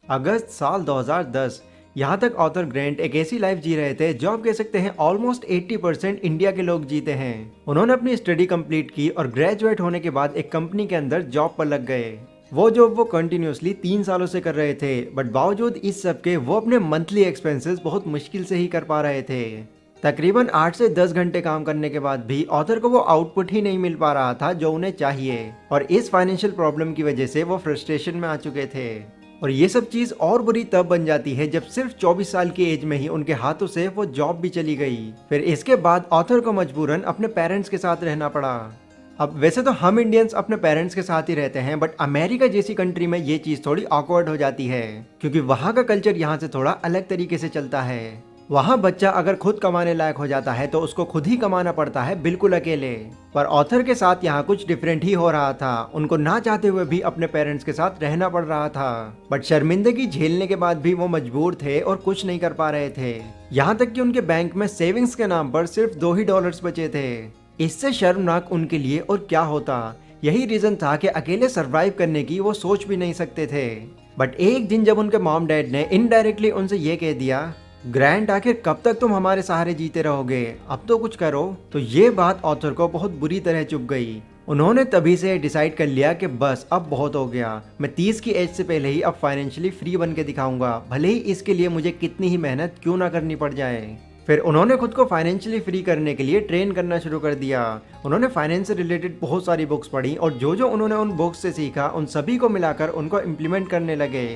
अगस्त साल 2010। यहाँ तक ऑथर ग्रेंट एक ऐसी लाइफ जी रहे थे जो आप कह सकते हैं ऑलमोस्ट 80% इंडिया के लोग जीते हैं। उन्होंने अपनी स्टडी कंप्लीट की और ग्रेजुएट होने के बाद एक कंपनी के अंदर जॉब पर लग गए। वो जॉब वो कंटिन्यूसली 3 सालों से कर रहे थे, बट बावजूद इस सब के वो अपने मंथली एक्सपेंसेस बहुत मुश्किल से ही कर पा रहे थे। तकरीबन 8 से 10 घंटे काम करने के बाद भी ऑथर को वो आउटपुट ही नहीं मिल पा रहा था जो उन्हें चाहिए, और इस फाइनेंशियल प्रॉब्लम की वजह से वो फ्रस्ट्रेशन में आ चुके थे। और ये सब चीज और बुरी तब बन जाती है जब सिर्फ 24 साल की एज में ही उनके हाथों से वो जॉब भी चली गई। फिर इसके बाद ऑथर को मजबूरन अपने पेरेंट्स के साथ रहना पड़ा। अब वैसे तो हम इंडियंस अपने पेरेंट्स के साथ ही रहते हैं, बट अमेरिका जैसी कंट्री में ये चीज थोड़ी ऑकवर्ड हो जाती है, क्योंकि वहाँ का कल्चर यहाँ से थोड़ा अलग तरीके से चलता है। वहाँ बच्चा अगर खुद कमाने लायक हो जाता है तो उसको खुद ही कमाना पड़ता है, बिल्कुल अकेले। पर ऑथर के साथ यहाँ कुछ डिफरेंट ही हो रहा था। उनको ना चाहते हुए भी अपने पेरेंट्स के साथ रहना पड़ रहा था, बट शर्मिंदगी झेलने के बाद भी वो मजबूर थे और कुछ नहीं कर पा रहे थे। यहाँ तक कि उनके बैंक में सेविंग्स के नाम पर सिर्फ $2 बचे थे। इससे शर्मनाक उनके लिए और क्या होता। यही रीजन था कि अकेले सरवाइव करने की वो सोच भी नहीं सकते थे। बट एक दिन जब उनके मॉम डैड ने इनडायरेक्टली उनसे ये कह दिया, ग्रैंट आखिर कब तक तुम हमारे सहारे जीते रहोगे, अब तो कुछ करो, तो ये बात ऑथर को बहुत बुरी तरह चुभ गई। उन्होंने तभी से डिसाइड कर लिया कि बस अब बहुत हो गया, मैं 30 की एज से पहले ही अब फाइनेंशियली फ्री बन के दिखाऊंगा, भले ही इसके लिए मुझे कितनी ही मेहनत क्यों ना करनी पड़ जाए। फिर उन्होंने खुद को फाइनेंशियली फ्री करने के लिए ट्रेन करना शुरू कर दिया। उन्होंने फाइनेंस से रिलेटेड बहुत सारी बुक्स पढ़ी और जो जो उन्होंने उन बुक्स से सीखा उन सभी को मिलाकर उनको इम्प्लीमेंट करने लगे।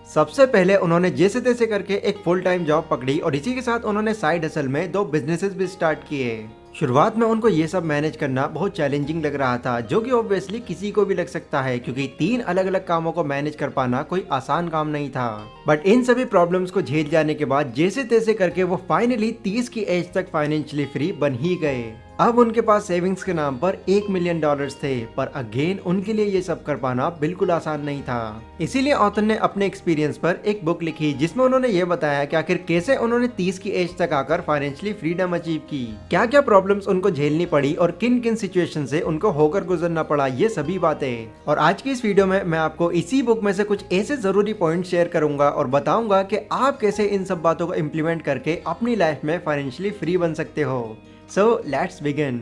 सबसे पहले उन्होंने जैसे तैसे करके एक फुल टाइम जॉब पकड़ी और इसी के साथ उन्होंने साइड हसल में 2 बिजनेसेस भी स्टार्ट किए। शुरुआत में उनको ये सब मैनेज करना बहुत चैलेंजिंग लग रहा था, जो कि ऑब्वियसली किसी को भी लग सकता है, क्योंकि 3 अलग अलग कामों को मैनेज कर पाना कोई आसान काम नहीं था। बट इन सभी प्रॉब्लम्स को झेल जाने के बाद जैसे तैसे करके वो फाइनली 30 की एज तक फाइनेंशियली फ्री बन ही गए। अब उनके पास सेविंग्स के नाम पर $1 मिलियन थे, पर अगेन उनके लिए ये सब कर पाना बिल्कुल आसान नहीं था। इसीलिए ऑथर ने अपने एक्सपीरियंस पर एक बुक लिखी जिसमें उन्होंने ये बताया कि आखिर कैसे उन्होंने 30 की एज तक आकर फाइनेंशियली फ्रीडम अचीव की, क्या क्या प्रॉब्लम्स उनको झेलनी पड़ी और किन किन सिचुएशन से उनको होकर गुजरना पड़ा, ये सभी बातें। और आज की इस वीडियो में मैं आपको इसी बुक में से कुछ ऐसे जरूरी पॉइंट शेयर करूंगा और बताऊंगा कि आप कैसे इन सब बातों को इम्प्लीमेंट करके अपनी लाइफ में फाइनेंशियली फ्री बन सकते हो। So let's begin।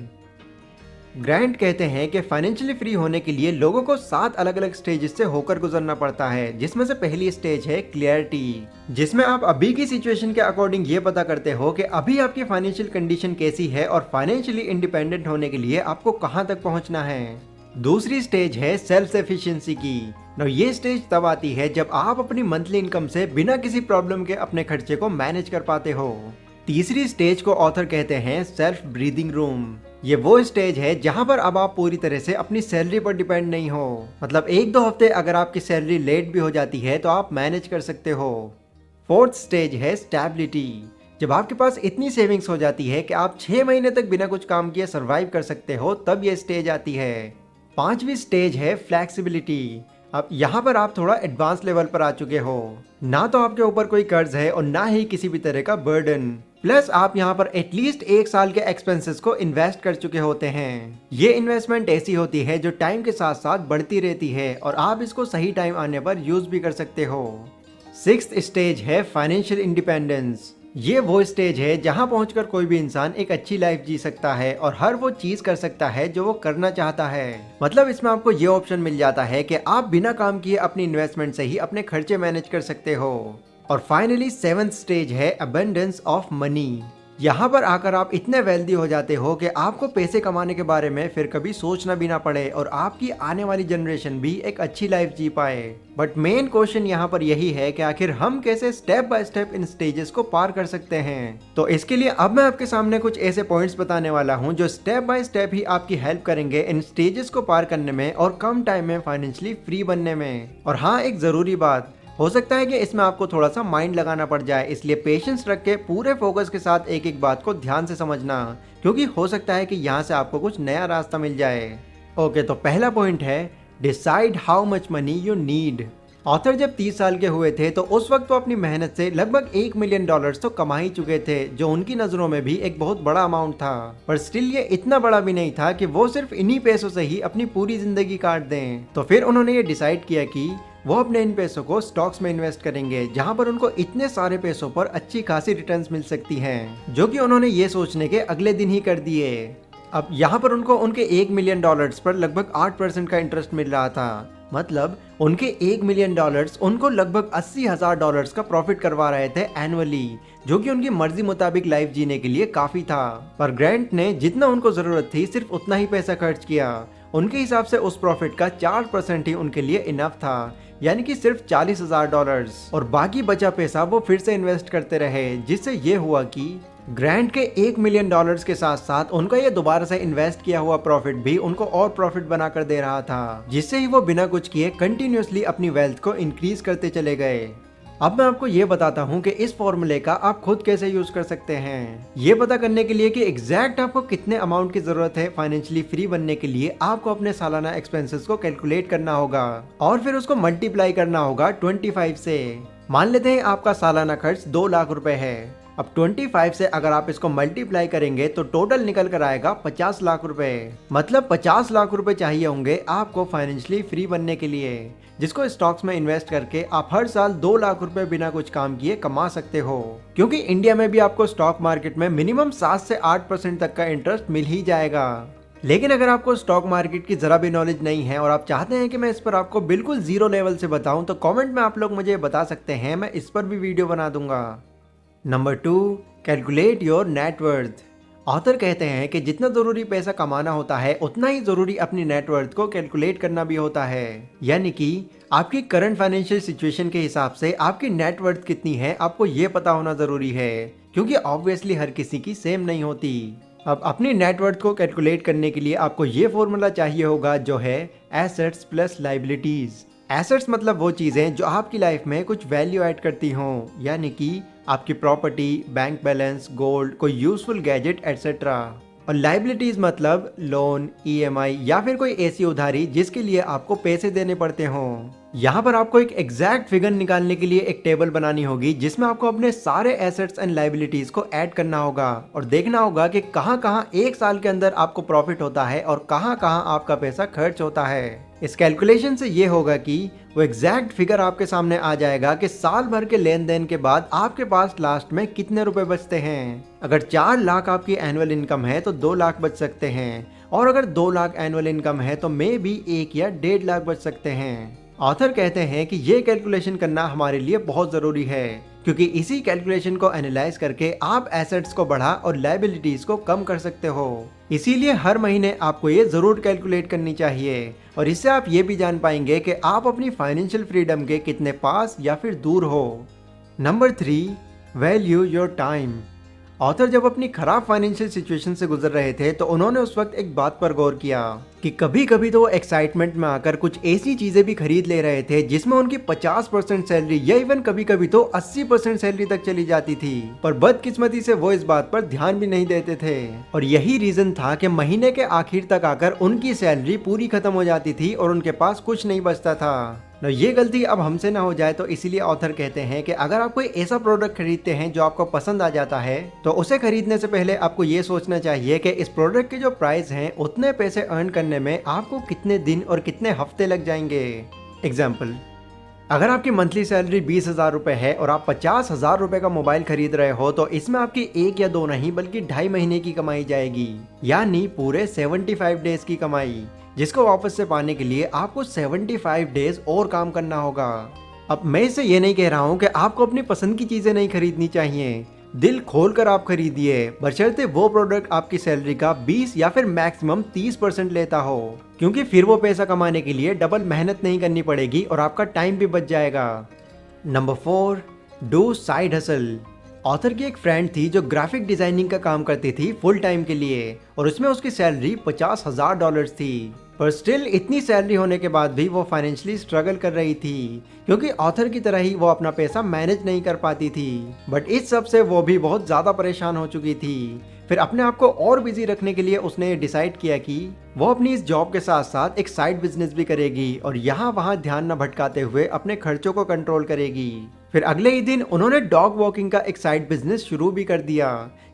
ग्रैंट कहते हैं कि फाइनेंशियली फ्री होने के लिए लोगों को 7 अलग अलग स्टेजेस से होकर गुजरना पड़ता है, जिसमें से पहली स्टेज है क्लियरिटी, जिसमें आप अभी की सिचुएशन के अकॉर्डिंग ये पता करते हो कि अभी आपकी फाइनेंशियल कंडीशन कैसी है और फाइनेंशियली इंडिपेंडेंट होने के लिए आपको कहां तक पहुंचना है। दूसरी स्टेज है सेल्फ एफिशिएंसी की। नाउ ये स्टेज तब आती है जब आप अपनी मंथली इनकम से बिना किसी प्रॉब्लम के अपने खर्चे को मैनेज कर पाते हो। तीसरी स्टेज को ऑथर कहते हैं सेल्फ ब्रीदिंग रूम। ये वो स्टेज है जहां पर अब आप पूरी तरह से अपनी सैलरी पर डिपेंड नहीं हो, मतलब 1-2 हफ्ते अगर आपकी सैलरी लेट भी हो जाती है तो आप मैनेज कर सकते हो। फोर्थ स्टेज है स्टेबिलिटी, जब आपके पास इतनी सेविंग्स हो जाती है कि आप 6 महीने तक बिना कुछ काम किए सरवाइव कर सकते हो, तब ये स्टेज आती है। पांचवी स्टेज है फ्लेक्सिबिलिटी। अब यहाँ पर आप थोड़ा एडवांस लेवल पर आ चुके हो, ना तो आपके ऊपर कोई कर्ज है और ना ही किसी भी तरह का बर्डन, प्लस आप यहाँ पर एटलीस्ट 1 साल के एक्सपेंसेस को इन्वेस्ट कर चुके होते हैं। ये इन्वेस्टमेंट ऐसी होती है जो टाइम के साथ साथ बढ़ती रहती है और आप इसको सही टाइम आने पर यूज भी कर सकते हो। सिक्स्थ स्टेज है फाइनेंशियल इंडिपेंडेंस। ये वो स्टेज है जहां पहुंचकर कोई भी इंसान एक अच्छी लाइफ जी सकता है और हर वो चीज कर सकता है जो वो करना चाहता है। मतलब इसमें आपको ये ऑप्शन मिल जाता है कि आप बिना काम किए अपनी इन्वेस्टमेंट से ही अपने खर्चे मैनेज कर सकते हो। और फाइनली 7th स्टेज है अबंडेंस ऑफ मनी। यहाँ पर आकर आप इतने वेल्दी हो जाते हो कि आपको पैसे कमाने के बारे में फिर कभी सोचना भी ना पड़े और आपकी आने वाली जनरेशन भी एक अच्छी लाइफ जी पाए। बट मेन क्वेश्चन यहाँ पर यही है कि आखिर हम कैसे step by step in stages को पार कर सकते हैं। तो इसके लिए अब मैं आपके सामने कुछ ऐसे पॉइंट्स बताने वाला हूँ जो स्टेप बाय स्टेप ही आपकी हेल्प करेंगे इन स्टेजेस को पार करने में और कम टाइम में फाइनेंशियली फ्री बनने में। और हाँ, एक जरूरी बात, हो सकता है कि इसमें आपको थोड़ा सा माइंड लगाना पड़ जाए, इसलिए पेशेंस रख के पूरे फोकस के साथ एक एक बात को ध्यान से समझना, क्योंकि हो सकता है कि यहाँ से आपको कुछ नया रास्ता मिल जाए। ओके, तो पहला पॉइंट है decide how much money you need. Author जब 30 साल के हुए थे तो उस वक्त वो अपनी मेहनत से लगभग $1 मिलियन तो कमा ही चुके थे, जो उनकी नजरों में भी एक बहुत बड़ा अमाउंट था। पर स्टिल ये इतना बड़ा भी नहीं था कि वो सिर्फ इन्हीं पैसों से ही अपनी पूरी जिंदगी काट दें। तो फिर उन्होंने ये डिसाइड किया कि वो अपने इन पैसों को स्टॉक्स में इन्वेस्ट करेंगे, जहां पर उनको इतने सारे पैसों पर अच्छी खासी रिटर्न्स मिल सकती हैं, जो कि उन्होंने ये सोचने के अगले दिन ही कर दिए। अब यहाँ पर उनको उनके $1 मिलियन पर लगभग 8% का इंटरेस्ट मिल रहा था। मतलब उनके $1 मिलियन उनको लगभग $80,000 का प्रॉफिट करवा रहे थे एनुअली, जो कि उनकी मर्जी मुताबिक लाइफ जीने के लिए काफी था। पर ग्रांट ने जितना उनको जरूरत थी सिर्फ उतना ही पैसा खर्च किया। उनके हिसाब से उस प्रॉफिट का 4% ही उनके लिए इनफ था, यानी कि सिर्फ $40,000, और बाकी बचा पैसा वो फिर से इन्वेस्ट करते रहे, जिससे ये हुआ कि ग्रांट के $1 मिलियन के साथ साथ उनका ये दोबारा से इन्वेस्ट किया हुआ प्रॉफिट भी उनको और प्रॉफिट बनाकर दे रहा था, जिससे ही वो बिना कुछ किए कंटिन्यूअसली अपनी वेल्थ को इंक्रीज करते चले गए। अब मैं आपको ये बताता हूँ कि इस फॉर्मूले का आप खुद कैसे यूज कर सकते हैं। ये पता करने के लिए कि एग्जैक्ट आपको कितने अमाउंट की जरूरत है फाइनेंशियली फ्री बनने के लिए, आपको अपने सालाना एक्सपेंसेस को कैलकुलेट करना होगा और फिर उसको मल्टीप्लाई करना होगा 25 से। मान लेते हैं आपका सालाना खर्च 2 लाख रुपए है। अब 25 से अगर आप इसको मल्टीप्लाई करेंगे तो टोटल निकल कर आएगा 50 लाख रुपए। मतलब 50 लाख रुपए चाहिए होंगे आपको फाइनेंशियली फ्री बनने के लिए, जिसको स्टॉक्स में इन्वेस्ट करके आप हर साल 2 लाख रुपए बिना कुछ काम किए कमा सकते हो। क्योंकि इंडिया में भी आपको स्टॉक मार्केट में मिनिमम 7 से 8% तक का इंटरेस्ट मिल ही जाएगा। लेकिन अगर आपको स्टॉक मार्केट की जरा भी नॉलेज नहीं है और आप चाहते हैं कि मैं इस पर आपको बिल्कुल जीरो लेवल से बताऊं, तो कमेंट में आप लोग मुझे बता सकते हैं, मैं इस पर भी वीडियो बना दूंगा। Number 2, calculate your net worth. Author कहते हैं कि जितना जरूरी पैसा कमाना होता है उतना ही जरूरी अपनी नेटवर्थ को कैलकुलेट करना भी होता है। यानी कि आपकी करंट फाइनेंशियल सिचुएशन के हिसाब से आपकी नेटवर्थ कितनी है आपको ये पता होना जरूरी है, क्योंकि ऑब्वियसली हर किसी की सेम नहीं होती। अब अपनी नेटवर्थ को कैलकुलेट करने के लिए आपको ये फॉर्मूला चाहिए होगा, जो है एसेट्स प्लस लाइबिलिटीज। एसेट्स मतलब वो चीजें जो आपकी लाइफ में कुछ वैल्यू ऐड करती हों, यानी कि आपकी प्रॉपर्टी, बैंक बैलेंस, गोल्ड, कोई यूजफुल गैजेट एटसेट्रा। और लाइबिलिटीज मतलब लोन, ईएमआई या फिर कोई ऐसी उधारी जिसके लिए आपको पैसे देने पड़ते हों। यहाँ पर आपको एक एग्जैक्ट फिगर निकालने के लिए एक टेबल बनानी होगी, जिसमें आपको अपने सारे एसेट्स एंड लाइबिलिटीज को ऐड करना होगा और देखना होगा कि कहाँ कहाँ एक साल के अंदर आपको प्रॉफिट होता है और कहाँ कहाँ आपका पैसा खर्च होता है। इस कैलकुलेशन से ये होगा कि वो एग्जैक्ट फिगर आपके सामने आ जाएगा कि साल भर के लेन देन के बाद आपके पास लास्ट में कितने रुपए बचते हैं। अगर 4 लाख आपकी एनुअल इनकम है तो 2 लाख बच सकते हैं, और अगर 2 लाख एनुअल इनकम है तो मे भी 1 या 1.5 लाख बच सकते हैं। ऑथर कहते हैं कि ये कैलकुलेशन करना हमारे लिए बहुत जरूरी है, क्योंकि इसी कैलकुलेशन को एनालाइज करके आप एसेट्स को बढ़ा और लायबिलिटीज को कम कर सकते हो। इसीलिए हर महीने आपको ये जरूर कैलकुलेट करनी चाहिए, और इससे आप ये भी जान पाएंगे कि आप अपनी फाइनेंशियल फ्रीडम के कितने पास या फिर दूर हो। Number 3, value your time. Author जब अपनी खराब फाइनेंशियल सिचुएशन से गुजर रहे थे तो उन्होंने उस वक्त एक बात पर गौर किया कि कभी कभी तो वो एक्साइटमेंट में आकर कुछ ऐसी चीजें भी खरीद ले रहे थे जिसमें उनकी 50% सैलरी या इवन कभी कभी तो 80% सैलरी तक चली जाती थी, पर बदकिस्मती से वो इस बात पर ध्यान भी नहीं देते थे। और यही रीजन था कि महीने के आखिर तक आकर उनकी सैलरी पूरी खत्म हो जाती थी और उनके पास कुछ नहीं बचता था। ना ये गलती अब हमसे ना हो जाए, तो इसीलिए ऑथर कहते हैं कि अगर आप कोई ऐसा प्रोडक्ट खरीदते हैं जो आपको पसंद आ जाता है तो उसे खरीदने से पहले आपको ये सोचना चाहिए कि इस प्रोडक्ट के जो प्राइस हैं उतने पैसे अर्न करने में आपको कितने दिन और कितने हफ्ते लग जाएंगे। एग्जाम्पल, अगर आपकी मंथली सैलरी 20,000 रुपए है और आप 50,000 रुपए का मोबाइल खरीद रहे हो तो इसमें आपकी 1 या 2 नहीं बल्कि 2.5 महीने की कमाई जाएगी, यानी पूरे 75 डेज की कमाई, जिसको वापस से पाने के लिए आपको 75 डेज और काम करना होगा। अब मैं इससे ये नहीं कह रहा हूँ कि आपको अपनी पसंद की चीजें नहीं खरीदनी चाहिए, दिल खोलकर आप खरीदिए, बशर्ते वो प्रोडक्ट आपकी सैलरी का 20 या फिर मैक्सिमम 30% लेता हो, क्योंकि फिर वो पैसा कमाने के लिए डबल मेहनत नहीं करनी पड़ेगी और आपका टाइम भी बच जाएगा। Number 4, do side hustle. Author की एक फ्रेंड थी जो ग्राफिक डिजाइनिंग का काम करती थी फुल टाइम के लिए, और उसमें उसकी सैलरी $50,000 थी, पर स्टिल इतनी सैलरी होने के बाद भी वो फाइनेंशियली स्ट्रगल कर रही थी, क्योंकि ऑथर की तरह ही वो अपना पैसा मैनेज नहीं कर पाती थी। बट इस सब से वो भी बहुत ज़्यादा परेशान हो चुकी थी। फिर अपने आप को और बिजी रखने के लिए उसने डिसाइड किया कि वो अपनी इस जॉब के साथ साथ एक साइड बिजनेस भी करेगी और यहाँ वहाँ ध्यान न भटकाते हुए अपने खर्चों को कंट्रोल करेगी। फिर अगले ही दिन उन्होंने डॉग वॉकिंग का एक साइड बिजनेस शुरू भी कर दिया।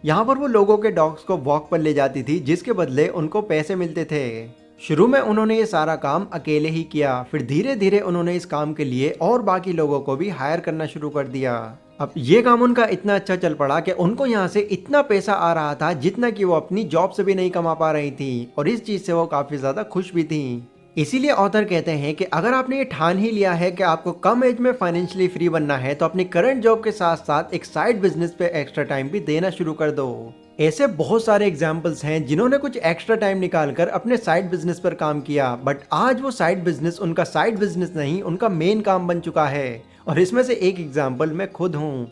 यहाँ पर वो लोगों के डॉग्स को वॉक पर ले जाती थी, जिसके बदले उनको पैसे मिलते थे। शुरू में उन्होंने ये सारा काम अकेले ही किया, फिर धीरे धीरे उन्होंने इस काम के लिए और बाकी लोगों को भी हायर करना शुरू कर दिया। अब ये काम उनका इतना अच्छा चल पड़ा कि उनको यहाँ से इतना पैसा आ रहा था जितना कि वो अपनी जॉब से भी नहीं कमा पा रही थी, और इस चीज से वो काफी ज्यादा खुश भी थी। इसीलिए ऑथर कहते हैं कि अगर आपने ये ठान ही लिया है कि आपको कम एज में फाइनेंशियली फ्री बनना है, तो अपनी करंट जॉब के साथ साथ एक साइड बिजनेस पे एक्स्ट्रा टाइम भी देना शुरू कर दो। ऐसे बहुत सारे एग्जाम्पल्स हैं जिन्होंने कुछ एक्स्ट्रा टाइम निकालकर अपने साइड बिजनेस पर काम किया, बट आज वो साइड बिजनेस उनका साइड बिजनेस नहीं, उनका मेन काम बन चुका है। और इसमें से एक एग्जाम्पल मैं खुद हूँ।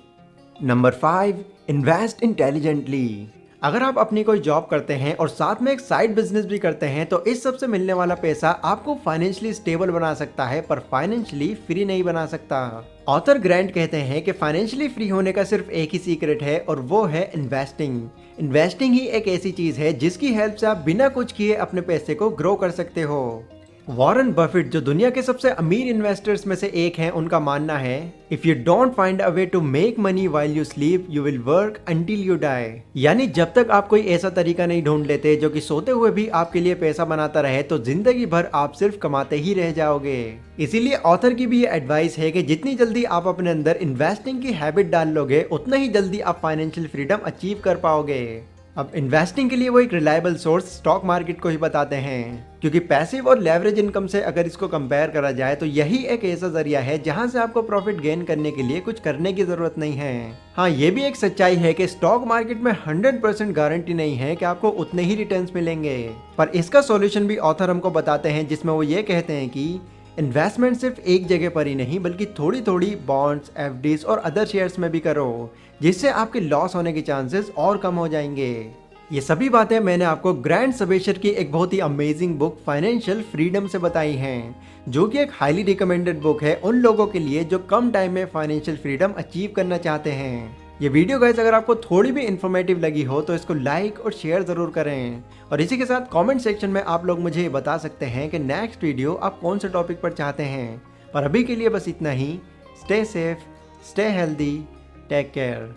Number 5, invest intelligently. अगर आप अपनी कोई जॉब करते हैं और साथ में एक साइड बिजनेस भी करते हैं, तो इस सब से मिलने वाला पैसा आपको फाइनेंशियली स्टेबल बना सकता है, पर फाइनेंशियली फ्री नहीं बना सकता। ऑथर ग्रांट कहते हैं कि फाइनेंशियली फ्री होने का सिर्फ एक ही सीक्रेट है, और वो है इन्वेस्टिंग। इन्वेस्टिंग ही एक ऐसी चीज है जिसकी हेल्प से आप बिना कुछ किए अपने पैसे को ग्रो कर सकते हो। वॉरेन बफेट, जो दुनिया के सबसे अमीर इन्वेस्टर्स में से एक हैं, उनका मानना है, if you don't find a way to make money while you sleep, you will work until you die. यानी जब तक आप कोई ऐसा तरीका नहीं ढूंढ लेते जो कि सोते हुए भी आपके लिए पैसा बनाता रहे, तो जिंदगी भर आप सिर्फ कमाते ही रह जाओगे। इसीलिए ऑथर की भी ये एडवाइस है कि जितनी जल्दी आप अपने अंदर इन्वेस्टिंग की हैबिट डाल लोगे, उतना ही जल्दी आप फाइनेंशियल फ्रीडम अचीव कर पाओगे। अब इन्वेस्टिंग के लिए वो एक रिलायबल सोर्स स्टॉक मार्केट को ही बताते हैं, क्योंकि पैसिव और लेवरेज इनकम से अगर इसको कंपेयर करा जाए तो यही एक ऐसा जरिया है जहां से आपको प्रॉफिट गेन करने के लिए कुछ करने की जरूरत नहीं है। हाँ, ये भी एक सच्चाई है कि स्टॉक मार्केट में 100% गारंटी नहीं है कि आपको उतने ही रिटर्न्स मिलेंगे, पर इसका सॉल्यूशन भी ऑथर हमको बताते हैं, जिसमें वो ये कहते हैं कि इन्वेस्टमेंट सिर्फ एक जगह पर ही नहीं, बल्कि थोड़ी थोड़ी बॉन्ड्स, एफडीज और अदर शेयर्स में भी करो, जिससे आपके लॉस होने के चांसेस और कम हो जाएंगे। ये सभी बातें मैंने आपको ग्रैंड सबेशर की एक बहुत ही अमेजिंग बुक फाइनेंशियल फ्रीडम से बताई हैं, जो कि एक हाईली रिकमेंडेड बुक है उन लोगों के लिए जो कम टाइम में फाइनेंशियल फ्रीडम अचीव करना चाहते हैं। ये वीडियो गाइस अगर आपको थोड़ी भी इन्फॉर्मेटिव लगी हो तो इसको लाइक और शेयर ज़रूर करें, और इसी के साथ कमेंट सेक्शन में आप लोग मुझे बता सकते हैं कि नेक्स्ट वीडियो आप कौन से टॉपिक पर चाहते हैं। पर अभी के लिए बस इतना ही। Stay safe, stay healthy, take care.